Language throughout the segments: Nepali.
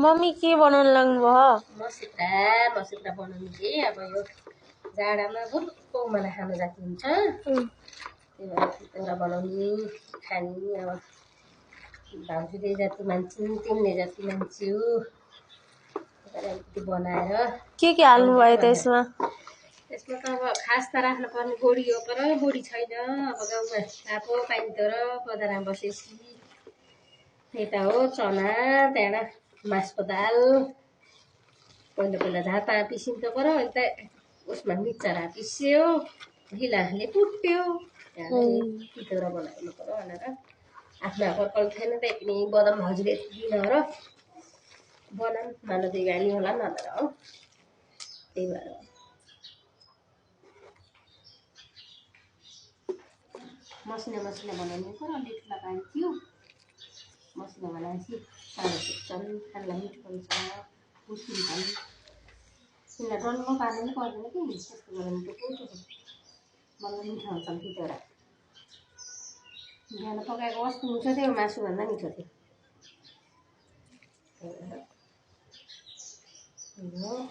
मम्मी के बनाउनु लाग्नुभयो? मसिद्रा बनाउनु कि अब यो जाडामा बुर्को मलाई खानु जाति हुन्छ। त्यही भएर चितौरा बनाउनु खानु अब भाउजूले जति मान्छन् तिमीले जति मान्छौ अलिकति बनाएर के हाल्नुभयो त्यसमा? त्यसमा त अब खास त राख्नु पर्ने बोडी हो पर बोडी छैन। अब गाउँमा आएको पानी तर बजारमा बसेपछि त्यही त हो चना त्यहाँबाट मासको दाल पहिला झापा पिसिन्छ पर अन्त उसमा मिक्सरमा पिस्यो ढिलाले कुट्यो त्यहाँदेखि चितौरा बनाउनु पर्यो भनेर आफ्नो कर्कल थिएन त्यही पनि बदाम भाउजूले दिन र बनाऊँ मानदेवी गाली होला भनेर हो। त्यही भएर मसिनो बनाउनु पर्यो। अलि ठुला पानी थियो मसिनो बनाएपछि साह्रो सुक्छन् खानलाई मिठो हुन्छ मुस्किल पनि तिनीलाई डल्लो पार्नु पनि पर्दैन कि त्यस्तो गऱ्यो भने त बल्ल मिठो हुन्छन् चितौरा। बिहान पकाएको कस्तो मिठो थियो मासुभन्दा मिठो थियो।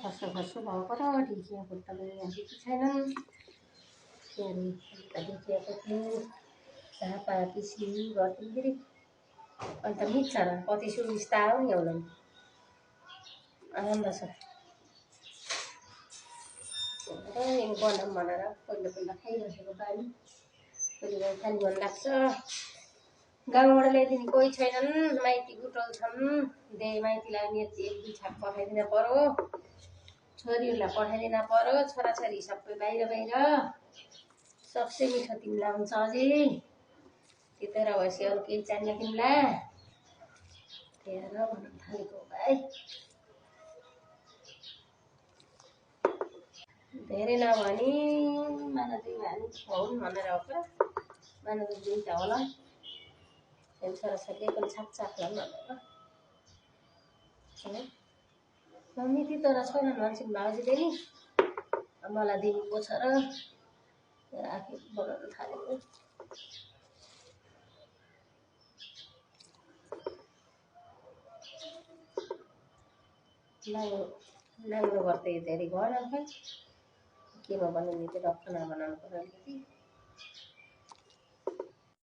खस्रो भयो पर ढिकियाको त ढिकी छैनन् ढिकियाको थियो झापा पिसी गर्दाखेरि अन्त मिक्सरमा कति सुविस्ता हो नि होला आनन्द छ। बनाऊँ भनेर पहिला खाइबसेको बानी कहिले खाली मन लाग्छ। गाउँबाट ल्याइदिने कोही छैनन् माइती गुटल छन् दे माइतीलाई नि एक दुई छाक पठाइदिन पर्यो छोरीहरूलाई पठाइदिन पर्यो छोराछोरी सबै बाहिर सबसे मिठो तिमीलाई हुन्छ अझै चितौरा भएपछि अरू केही चाहिन्न तिमीलाई त्यही भएर भन्न थालेको भाइ। धेरै नभए नि मानदेवी भाइ खुवाउन् भनेर हो क्या मानदेवी दुईटा होला छोराछोरीले पनि छाक भनेर मम्मी चितौरा छैनन् भन्छन् भाउजूले नि मलाई दिएको छ र आफै बनाउन थालेको। नाङ्लो गर्दै धेरै भएन खै केमा बनाउने चाहिँ रक्खना बनाउनु पर्यो अलिकति